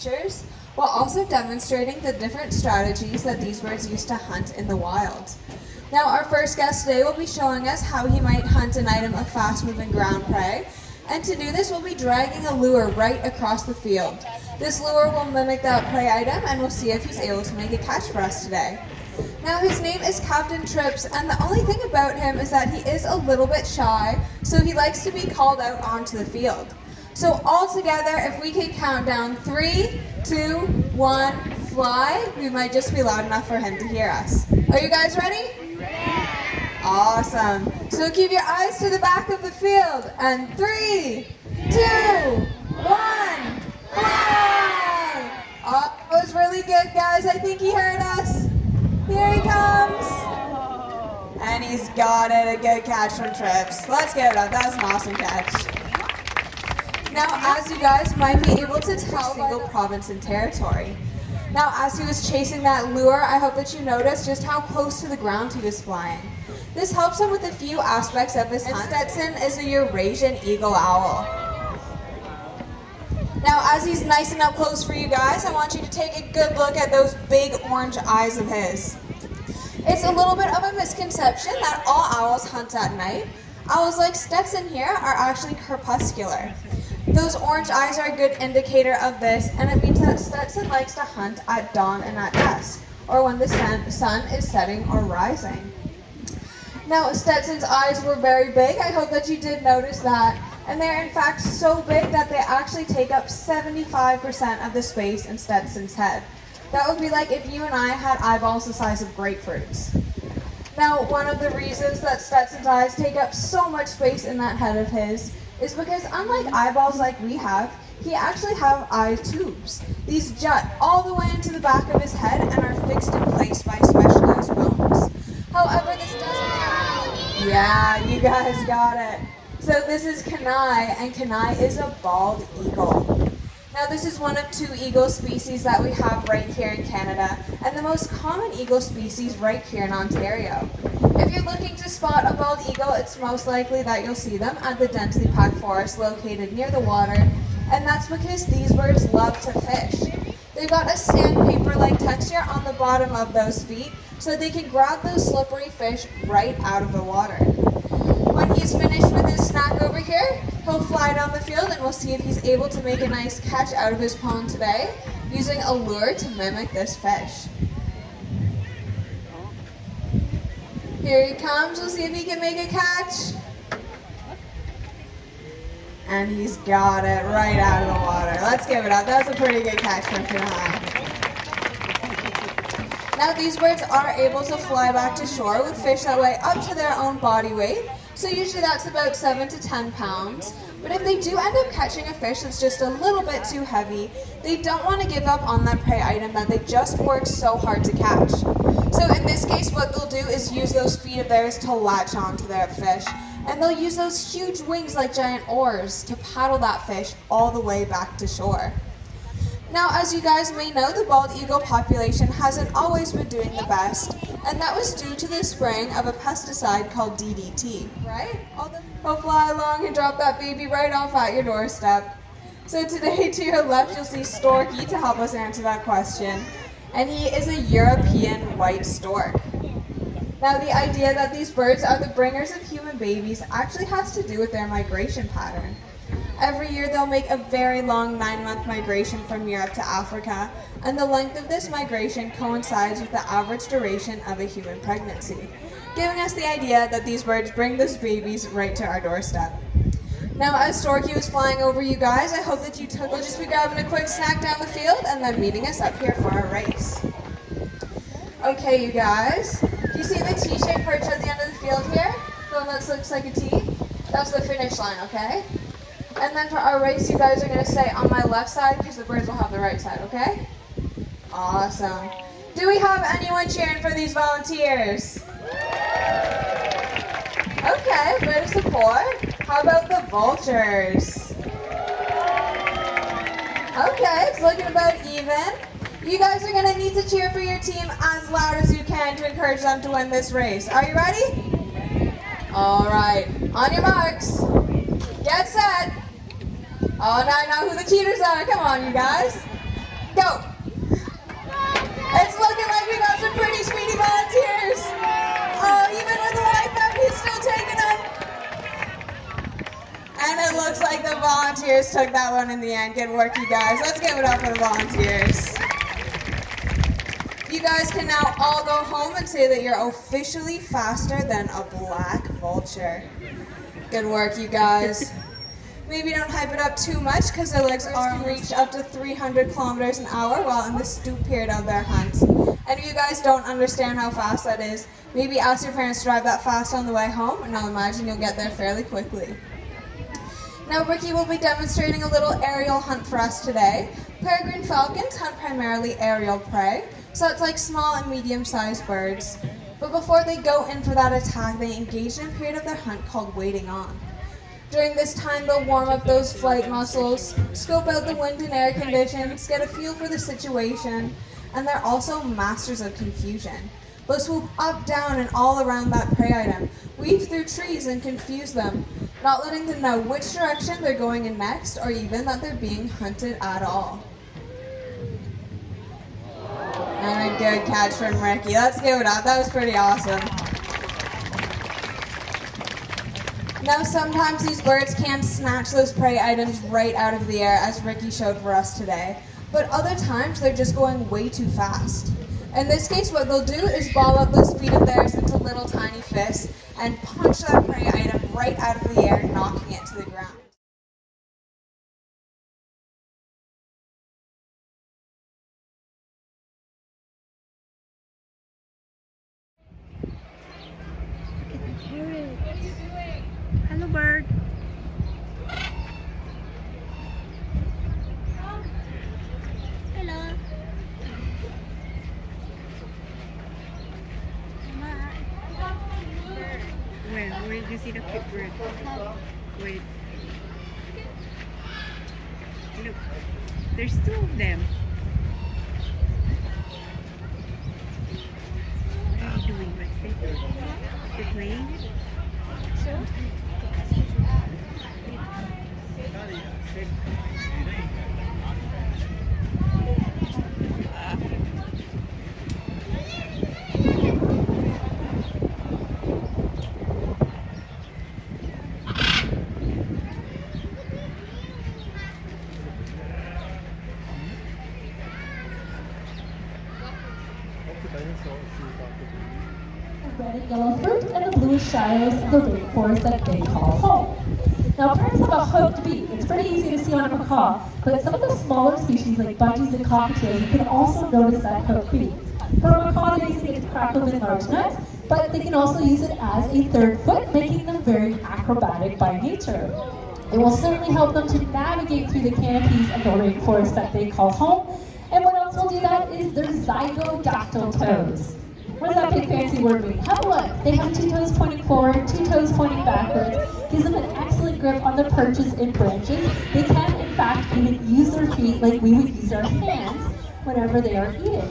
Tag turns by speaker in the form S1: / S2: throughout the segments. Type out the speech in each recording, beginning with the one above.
S1: features, while also demonstrating the different strategies that these birds use to hunt in the wild. Now, our first guest today will be showing us how he might hunt an item of fast-moving ground prey, and to do this, we'll be dragging a lure right across the field. This lure will mimic that prey item, and we'll see if he's able to make a catch for us today. Now, his name is Captain Trips, and the only thing about him is that he is a little bit shy, so he likes to be called out onto the field. So all together, if we can count down 3, 2, 1, fly, we might just be loud enough for him to hear us. Are you guys ready? Awesome. So keep your eyes to the back of the field. And 3, 2, 1, fly! Oh, that was really good, guys. I think he heard us. Here he comes. And he's got it. A good catch from Trips. Let's give it up. That was an awesome catch. Now, as you guys might be able to tell, single province and territory. Now, as he was chasing that lure, I hope that you noticed just how close to the ground he was flying. This helps him with a few aspects of his hunt. Stetson is a Eurasian Eagle Owl. Now, as he's nice and up close for you guys, I want you to take a good look at those big orange eyes of his. It's a little bit of a misconception that all owls hunt at night. Owls like Stetson here are actually crepuscular. Those orange eyes are a good indicator of this, and it means that Stetson likes to hunt at dawn and at dusk, or when the sun is setting or rising. Now, Stetson's eyes were very big. I hope that you did notice that. And they're in fact so big that they actually take up 75% of the space in Stetson's head. That would be like if you and I had eyeballs the size of grapefruits. Now, one of the reasons that Stetson's eyes take up so much space in that head of his is because unlike eyeballs like we have, he actually have eye tubes. These jut all the way into the back of his head and are fixed in place by specialized bones. However, this doesn't... Yeah, you guys got it. So this is Kenai, and Kenai is a bald eagle. Now, this is one of 2 eagle species that we have right here in Canada, and the most common eagle species right here in Ontario. If you're looking to spot a bald eagle, it's most likely that you'll see them at the densely packed forest located near the water, and that's because these birds love to fish. They've got a sandpaper-like texture on the bottom of those feet, so they can grab those slippery fish right out of the water. When he's finished with his snack over here, he'll fly down the field, and we'll see if he's able to make a nice catch out of his pond today, using a lure to mimic this fish. Here he comes. We'll see if he can make a catch. And he's got it right out of the water. Let's give it up. That was a pretty good catch from Kenai. Now, these birds are able to fly back to shore with fish that weigh up to their own body weight. So usually that's about 7 to 10 pounds. But if they do end up catching a fish that's just a little bit too heavy, they don't want to give up on that prey item that they just worked so hard to catch. So in this case, what they'll do is use those feet of theirs to latch onto their fish. And they'll use those huge wings like giant oars to paddle that fish all the way back to shore. Now, as you guys may know, the bald eagle population hasn't always been doing the best, and that was due to the spraying of a pesticide called DDT, right? He'll fly along and drop that baby right off at your doorstep. So today, to your left, you'll see Storky to help us answer that question, and he is a European white stork. Now, the idea that these birds are the bringers of human babies actually has to do with their migration pattern. Every year they'll make a very long 9-month migration from Europe to Africa, and the length of this migration coincides with the average duration of a human pregnancy, giving us the idea that these birds bring those babies right to our doorstep. Now, as Storky was flying over you guys, I hope that you will just be grabbing a quick snack down the field and then meeting us up here for our race. Okay, you guys, do you see the T-shaped perch at the end of the field here? The one that looks like a T? That's the finish line, okay? And then for our race, you guys are going to stay on my left side because the birds will have the right side, okay? Awesome. Do we have anyone cheering for these volunteers? Okay, bit of support. How about the vultures? Okay, it's looking about even. You guys are going to need to cheer for your team as loud as you can to encourage them to win this race. Are you ready? All right, on your marks. Get set. Oh, now I know who the cheaters are. Come on, you guys. go. It's looking like we got some pretty speedy volunteers. Oh, even with the life out, he's still taking them. And it looks like the volunteers took that one in the end. Good work, you guys. Let's give it up for the volunteers. You guys can now all go home and say that you're officially faster than a black vulture. Good work, you guys. Maybe don't hype it up too much because their legs are reached up to 300 kilometers an hour while in the stoop period of their hunt. And if you guys don't understand how fast that is, maybe ask your parents to drive that fast on the way home, and I'll imagine you'll get there fairly quickly. Now Ricky will be demonstrating a little aerial hunt for us today. Peregrine falcons hunt primarily aerial prey, so it's like small and medium-sized birds. But before they go in for that attack, they engage in a period of their hunt called waiting on. During this time, they'll warm up those flight muscles, scope out the wind and air conditions, get a feel for the situation, and they're also masters of confusion. They'll swoop up, down, and all around that prey item, weave through trees and confuse them, not letting them know which direction they're going in next, or even that they're being hunted at all. And a good catch from Ricky. Let's give it up. That was pretty awesome. Now sometimes these birds can snatch those prey items right out of the air, as Ricky showed for us today. But other times they're just going way too fast. In this case, what they'll do is ball up those feet of theirs into little tiny fists and punch that prey item right out of the air, knocking it to the ground.
S2: Hello, bird. Hello. Where did you see the cute bird? Wait. Look, there's two of them. What are you doing? What's this? You're playing?
S3: Red and yellow fruit and the bluish shadows of the rainforest that they call home. Now birds have a hooked beak. It's pretty easy to see on a macaw, but some of the smaller species like budgies and cockatiels, you can also notice that hooked beak. For a macaw, they're using it to crack open large nuts, but they can also use it as a third foot, making them very acrobatic by nature. It will certainly help them to navigate through the canopies of the rainforest that they call home. And what else will do that is their zygodactyl toes. What does that big fancy word mean? Have a look. They have 2 toes pointing forward, 2 toes pointing backwards. Gives them an excellent grip on the perches and branches. They can, in fact, even use their feet like we would use our hands whenever they are eating.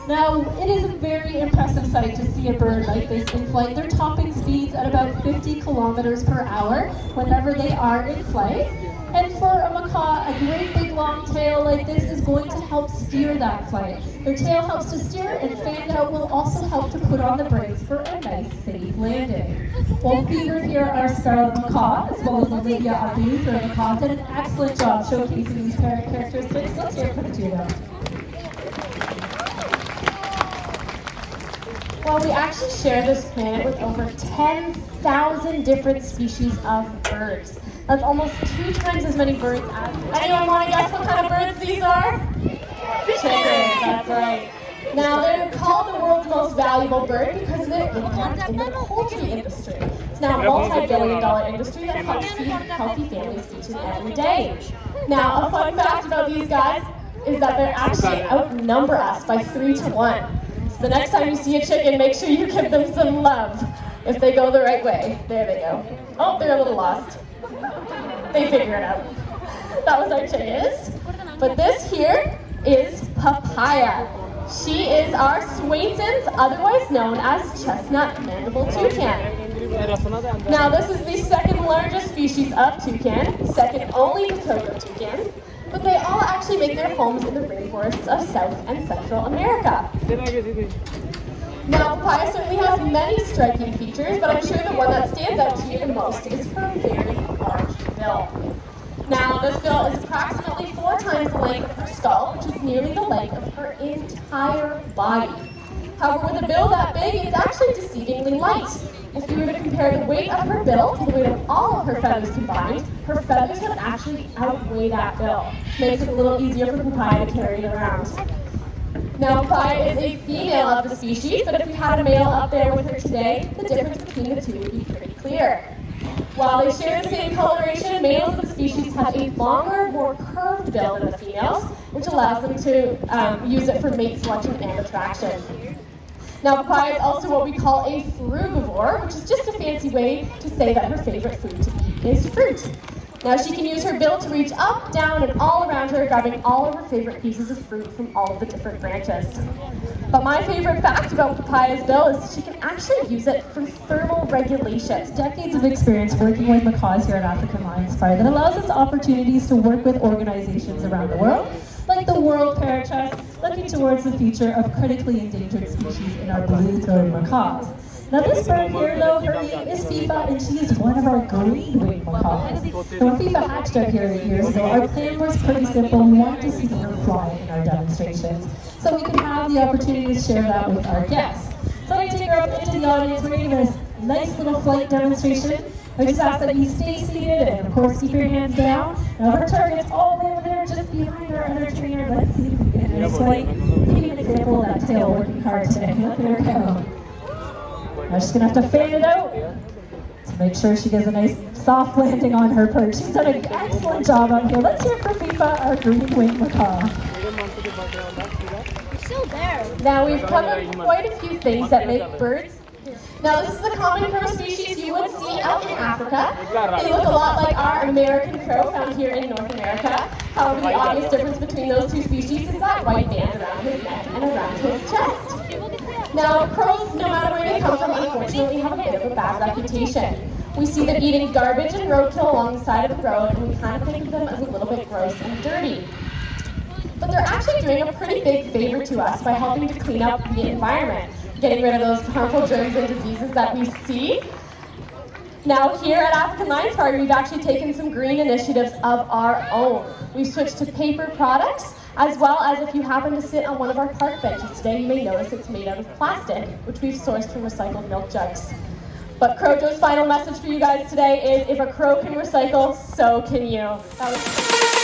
S3: Now, it is a very impressive sight to see a bird like this in flight. They're topping speeds at about 50 kilometers per hour whenever they are in flight. And for a macaw, a great big long tail like this is going to help steer that flight. Their tail helps to steer, and fanned out will also help to put on the brakes for a nice, safe landing. Well, featured here are scarlet macaw, as well as Olivia Abu, their macaw, did an excellent job showcasing these parent characteristics. Let's hear it for the two of them.
S4: Well, we actually share this planet with over 10,000 different species of birds. That's almost 2 times as many birds as... Anyone want to guess what kind of birds these are? Chickens, that's right. Now, they're called the world's most valuable bird because of their impact in the poultry industry. It's now a multi-billion-dollar industry that helps feed healthy families each and every day. Now, a fun fact about these guys is that they actually outnumber us by 3 to 1. So the next time you see a chicken, make sure you give them some love if they go the right way. There they go. Oh, they're a little lost. They figure it out. That was our chickens. But this here is Papaya. She is our Swainson's, otherwise known as chestnut mandible toucan. Now this is the second largest species of toucan, second only to cocoa toucan. but they all actually make their homes in the rainforests of South and Central America. Now, papaya certainly has many striking features, but I'm sure the one that stands out to you the most is her very large bill. Now, this bill is approximately 4 times the length of her skull, which is nearly the length of her entire body. However, with a bill that big, it's actually deceivingly light. If you were to compare the weight of her bill to the weight of all of her feathers combined, her feathers would actually outweigh that bill. Makes it a little easier for papaya to carry it around. Now, papaya is a female of the species, but if we had a male up there with her today, the difference between the two would be pretty clear. While they share the same coloration, males of the species have a longer, more curved bill than the females, which allows them to use it for mate selection and attraction. Now, papaya is also what we call a frugivore, which is just a fancy way to say that her favorite food to eat is fruit. Now, she can use her bill to reach up, down, and all around her, grabbing all of her favorite pieces of fruit from all of the different branches. But my favorite fact about papaya's bill is she can actually use it for thermal regulation.
S3: Decades of experience working with macaws here at African Lions Fire that allows us opportunities to work with organizations around the world, like the World Parrot Trust, looking towards the future of critically endangered species in our blue-throated macaws. Now this bird here, though, her name is FIFA, and she is one of our green-winged macaws. And when FIFA hatched out here 8 years ago, our plan was pretty simple. We wanted to see her fly in our demonstrations, so we could have the opportunity to share that with our guests. So I'm going to take her up into the audience. We're going to give a nice little flight demonstration. I just ask that you stay seated and, of course, keep your hands down. Now her target's all the way over there, just behind our other trainer. Let's see if we can get her flight. Give you an example of that tail working hard today. Look at her go. I'm just going to have to fan it out to make sure she gets a nice soft landing on her perch. She's done an excellent job out here. Let's hear it for FIFA, our green-winged macaw.
S4: You're still there. Now we've covered quite a few things that make birds. Now this is a common crow species you would see out in Africa. They look a lot like our American crow found here in North America. However, the obvious difference between those two species is that white band around his neck and around his chest. Now, crows, no matter where they come from, unfortunately have a bit of a bad reputation. We see them eating garbage and roadkill along the side of the road, and we kind of think of them as a little bit gross and dirty. But they're actually doing a pretty big favor to us by helping to clean up the environment, getting rid of those harmful germs and diseases that we see. Now, here at African Lions Fire, we've actually taken some green initiatives of our own. We've switched to paper products, as well as if you happen to sit on one of our park benches today, you may notice it's made out of plastic, which we've sourced from recycled milk jugs. But Crojo's final message for you guys today is, if a crow can recycle, so can you.